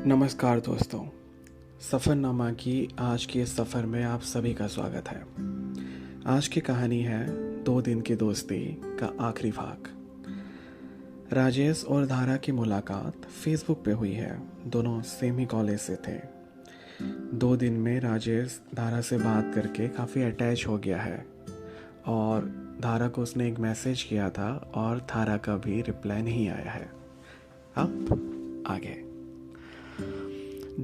नमस्कार दोस्तों, सफ़रनामा की आज के इस सफ़र में आप सभी का स्वागत है। आज की कहानी है 2 दिन की दोस्ती का आखिरी भाग। राजेश और धारा की मुलाकात फेसबुक पे हुई है। दोनों सेम ही कॉलेज से थे। 2 दिन में राजेश धारा से बात करके काफ़ी अटैच हो गया है और धारा को उसने एक मैसेज किया था और धारा का भी रिप्लाई नहीं आया है। अब आगे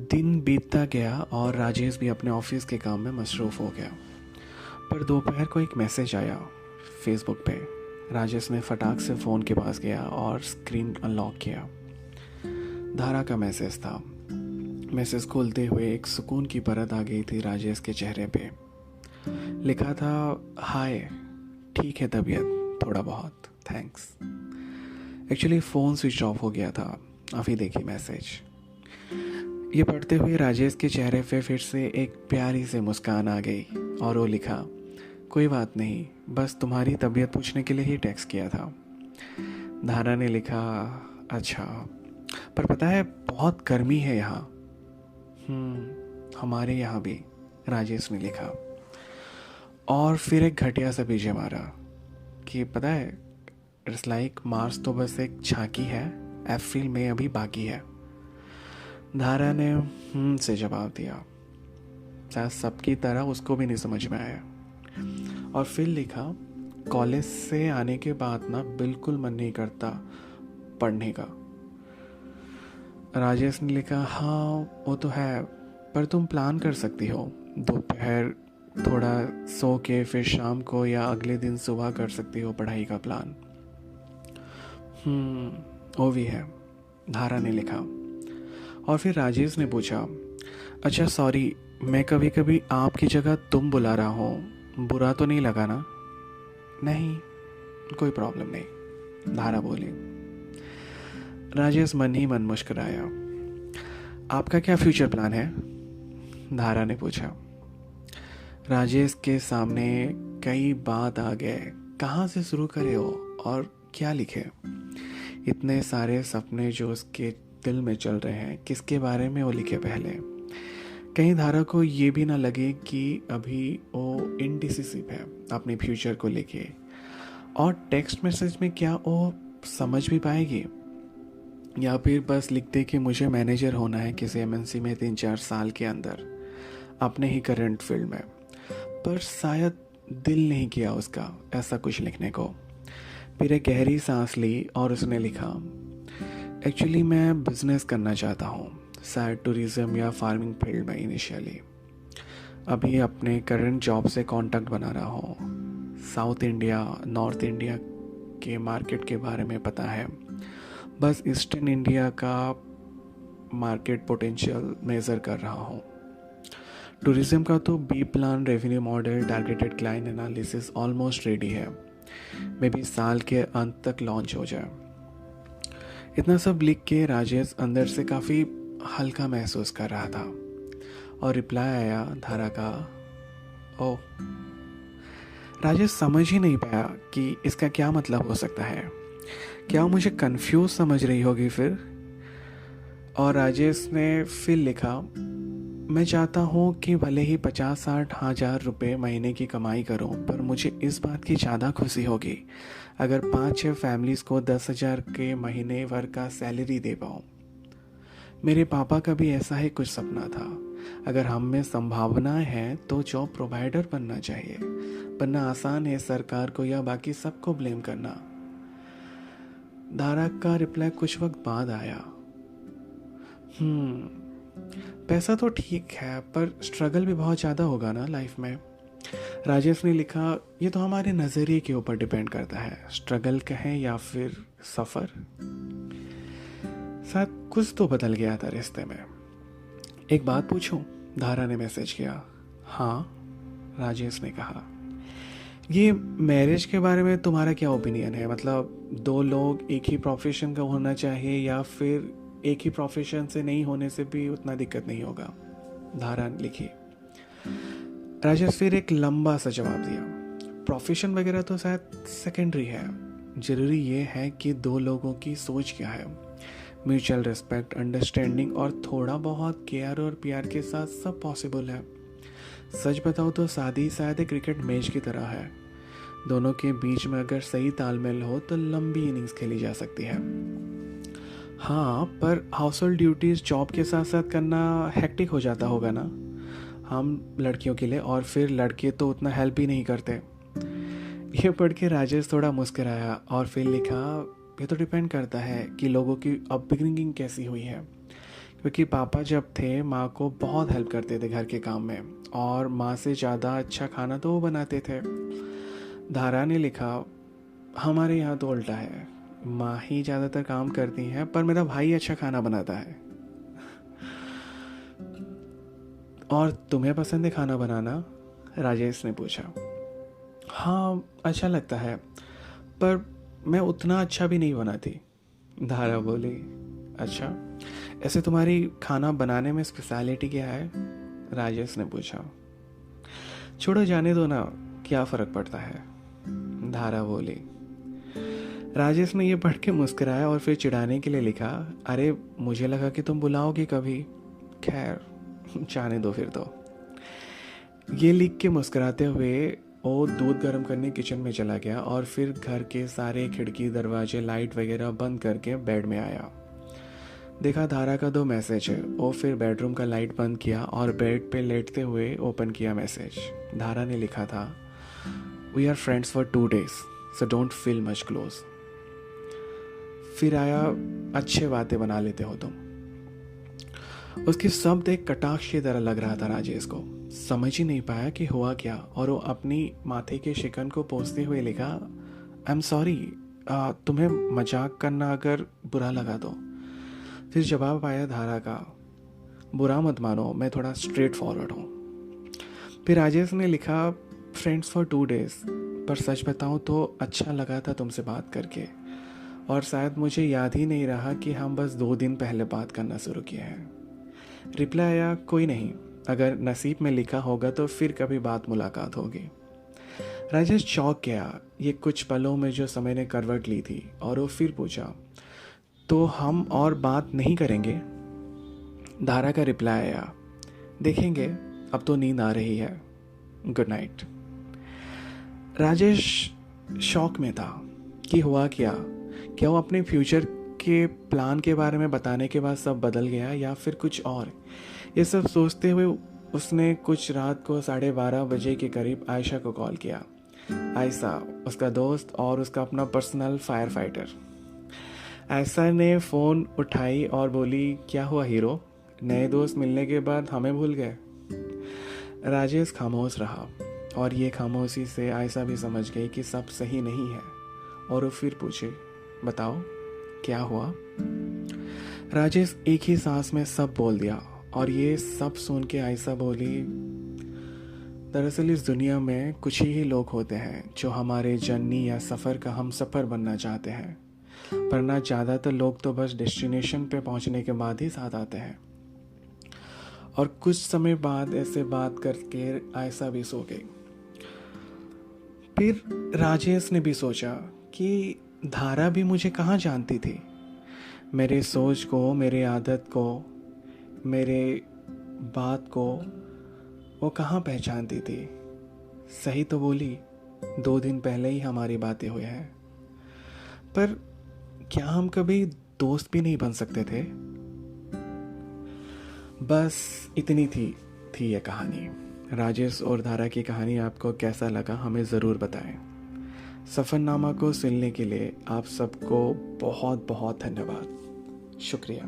दिन बीतता गया और राजेश भी अपने ऑफिस के काम में मसरूफ़ हो गया। पर दोपहर को एक मैसेज आया फेसबुक पे। राजेश ने फटाक से फ़ोन के पास गया और स्क्रीन अनलॉक किया। धारा का मैसेज था। मैसेज खोलते हुए एक सुकून की परत आ गई थी राजेश के चेहरे पे। लिखा था, हाय, ठीक है तबीयत, थोड़ा बहुत, thanks. Actually phone switch off हो गया था। अभी देखी मैसेज। ये पढ़ते हुए राजेश के चेहरे पे फिर से एक प्यारी सी मुस्कान आ गई और वो लिखा, कोई बात नहीं, बस तुम्हारी तबीयत पूछने के लिए ही टेक्स्ट किया था। धारा ने लिखा, अच्छा, पर पता है बहुत गर्मी है यहाँ। हमारे यहाँ भी, राजेश ने लिखा। और फिर एक घटिया सा पीछे मारा कि पता है, इट्स लाइक मार्स तो बस एक झांकी है, अप्रैल में अभी बाकी है। धारा ने से जवाब दिया। शायद सबकी तरह उसको भी नहीं समझ में आया। और फिर लिखा, कॉलेज से आने के बाद ना बिल्कुल मन नहीं करता पढ़ने का। राजेश ने लिखा, हाँ वो तो है, पर तुम प्लान कर सकती हो। दोपहर थोड़ा सो के फिर शाम को या अगले दिन सुबह कर सकती हो पढ़ाई का प्लान। वो भी है, धारा ने लिखा। और फिर राजेश ने पूछा, अच्छा सॉरी, मैं कभी कभी आपकी जगह तुम बुला रहा हूँ, बुरा तो नहीं लगा ना? नहीं, कोई प्रॉब्लम नहीं, धारा बोली। राजेश मन ही मन मुस्कुराया। आपका क्या फ्यूचर प्लान है? धारा ने पूछा। राजेश के सामने कई बात आ गए। कहाँ से शुरू करे हो और क्या लिखे? इतने सारे सपने जो उसके दिल में चल रहे हैं, किसके बारे में वो लिखे पहले? कहीं धारा को ये भी ना लगे कि अभी वो इनडिसिसिव है अपने फ्यूचर को लेके, और टेक्स्ट मैसेज में क्या वो समझ भी पाएगी, या फिर बस लिख दे कि मुझे मैनेजर होना है किसी एमएनसी में 3-4 साल के अंदर अपने ही करंट फील्ड में। पर शायद दिल नहीं किया उसका ऐसा कुछ लिखने को। फिर एक गहरी सांस ली और उसने लिखा, एक्चुअली मैं बिज़नेस करना चाहता हूँ, शायद टूरिज़्म या फार्मिंग फील्ड में इनिशियली। अभी अपने करंट जॉब से कांटेक्ट बना रहा हूँ। साउथ इंडिया, नॉर्थ इंडिया के मार्केट के बारे में पता है, बस ईस्टर्न इंडिया का मार्केट पोटेंशियल मेज़र कर रहा हूँ। टूरिज़्म का तो B plan, revenue model, targeted client analysis almost ready है। मे बी साल के अंत तक लॉन्च हो जाए। इतना सब लिख के राजेश अंदर से काफ़ी हल्का महसूस कर रहा था और रिप्लाई आया धारा का, ओह। राजेश समझ ही नहीं पाया कि इसका क्या मतलब हो सकता है। क्या वो मुझे कंफ्यूज समझ रही होगी फिर? और राजेश ने फिर लिखा, मैं चाहता हूँ कि भले ही 50-60 हज़ार रुपये महीने की कमाई करूँ, पर मुझे इस बात की ज़्यादा खुशी होगी अगर 5-6 फैमिलीज़ को 10,000 के महीने भर का सैलरी दे पाऊँ। मेरे पापा का भी ऐसा ही कुछ सपना था। अगर हम में संभावनाएं हैं तो जॉब प्रोवाइडर बनना चाहिए, बनना आसान है सरकार को या बाकी सबको ब्लेम करना। धारा का रिप्लाई कुछ वक्त बाद आया, पैसा तो ठीक है, पर स्ट्रगल भी बहुत ज़्यादा होगा ना लाइफ में। राजेश ने लिखा, ये तो हमारे नज़रिए के ऊपर डिपेंड करता है, स्ट्रगल कहें या फिर सफ़र। शायद कुछ तो बदल गया था रिश्ते में। एक बात पूछूं? धारा ने मैसेज किया। हाँ, राजेश ने कहा। ये मैरिज के बारे में तुम्हारा क्या ओपिनियन है? मतलब 2 लोग एक ही प्रोफेशन का होना चाहिए या फिर एक ही प्रोफेशन से नहीं होने से भी उतना दिक्कत नहीं होगा? धारा लिखी। राजेश फिर एक लंबा सा जवाब दिया, प्रोफेशन वगैरह तो शायद सेकेंडरी है, जरूरी ये है कि 2 लोगों की सोच क्या है। म्यूचुअल रिस्पेक्ट, अंडरस्टैंडिंग और थोड़ा बहुत केयर और प्यार के साथ सब पॉसिबल है। सच बताओ तो शादी शायद एक क्रिकेट मैच की तरह है। दोनों के बीच में अगर सही तालमेल हो तो लंबी इनिंग्स खेली जा सकती है। हाँ, पर हाउस होल्ड ड्यूटीज जॉब के साथ साथ करना हेक्टिक हो जाता होगा ना, हम लड़कियों के लिए, और फिर लड़के तो उतना हेल्प ही नहीं करते। ये पढ़ के राजेश थोड़ा मुस्कुराया और फिर लिखा, ये तो डिपेंड करता है कि लोगों की अपब्रिंगिंग कैसी हुई है। क्योंकि पापा जब थे माँ को बहुत हेल्प करते थे घर के काम में, और माँ से ज़्यादा अच्छा खाना तो वो बनाते थे। धारा ने लिखा, हमारे यहाँ तो उल्टा है, माँ ही ज़्यादातर काम करती हैं पर मेरा भाई अच्छा खाना बनाता है। और तुम्हें पसंद है खाना बनाना? राजेश ने पूछा। हाँ, अच्छा लगता है, पर मैं उतना अच्छा भी नहीं बनाती, धारा बोली। अच्छा, ऐसे तुम्हारी खाना बनाने में स्पेशलिटी क्या है? राजेश ने पूछा। छोड़ो, जाने दो ना, क्या फ़र्क पड़ता है, धारा बोली। राजेश ने यह पढ़ के मुस्कुराया और फिर चिढ़ाने के लिए लिखा, अरे मुझे लगा कि तुम बुलाओगे कभी। खैर, जाने दो फिर तो। ये लिख के मुस्कुराते हुए वो दूध गर्म करने किचन में चला गया और फिर घर के सारे खिड़की, दरवाजे, लाइट वगैरह बंद करके बेड में आया। देखा धारा का 2 मैसेज है। वो फिर बेडरूम का लाइट बंद किया और बेड पे लेटते हुए ओपन किया मैसेज। धारा ने लिखा था, we are friends for 2 days, so don't feel much close. फिर आया, अच्छे बातें बना लेते हो तुम। उसके शब्द एक कटाक्ष की तरह लग रहा था राजेश को। समझ ही नहीं पाया कि हुआ क्या, और वो अपनी माथे के शिकन को पोंछते हुए लिखा, आई एम सॉरी, तुम्हें मजाक करना अगर बुरा लगा तो। फिर जवाब आया धारा का, बुरा मत मानो, मैं थोड़ा स्ट्रेट फॉरवर्ड हूँ। फिर राजेश ने लिखा, फ्रेंड्स फॉर 2 days, पर सच बताऊँ तो अच्छा लगा था तुमसे बात करके, और शायद मुझे याद ही नहीं रहा कि हम बस 2 दिन पहले बात करना शुरू किए हैं। रिप्लाई आया, कोई नहीं, अगर नसीब में लिखा होगा तो फिर कभी बात मुलाकात होगी। राजेश चौंक गया ये कुछ पलों में जो समय ने करवट ली थी, और वो फिर पूछा, तो हम और बात नहीं करेंगे? धारा का रिप्लाई आया, देखेंगे, अब तो नींद आ रही है, गुड नाइट। राजेश शॉक में था कि हुआ क्या वो अपने फ्यूचर के प्लान के बारे में बताने के बाद सब बदल गया या फिर कुछ और। ये सब सोचते हुए उसने कुछ रात को 12:30 बजे के करीब आयशा को कॉल किया। आयशा उसका दोस्त और उसका अपना पर्सनल फायर फाइटर। आयशा ने फ़ोन उठाई और बोली, क्या हुआ हीरो, नए दोस्त मिलने के बाद हमें भूल गए? राजेश खामोश रहा, और ये खामोशी से आयशा भी समझ गई कि सब सही नहीं है, और वो फिर पूछे, बताओ क्या हुआ? राजेश एक ही सांस में सब बोल दिया, और ये सब सुन के आयशा बोली, दरअसल इस दुनिया में कुछ ही लोग होते हैं जो हमारे जर्नी या सफ़र का हम सफ़र बनना चाहते हैं, वरना ज़्यादातर लोग तो बस डेस्टिनेशन पे पहुंचने के बाद ही साथ आते हैं। और कुछ समय बाद ऐसे बात करके आयशा भी सो गई। फिर राजेश ने भी सोचा कि धारा भी मुझे कहाँ जानती थी, मेरे सोच को, मेरे आदत को, मेरे बात को वो कहाँ पहचानती थी। सही तो बोली, 2 दिन पहले ही हमारी बातें हुई हैं, पर क्या हम कभी दोस्त भी नहीं बन सकते थे? बस इतनी थी ये कहानी। राजेश और धारा की कहानी आपको कैसा लगा हमें ज़रूर बताएं। सफ़रनामा को सुनने के लिए आप सबको बहुत बहुत धन्यवाद, शुक्रिया।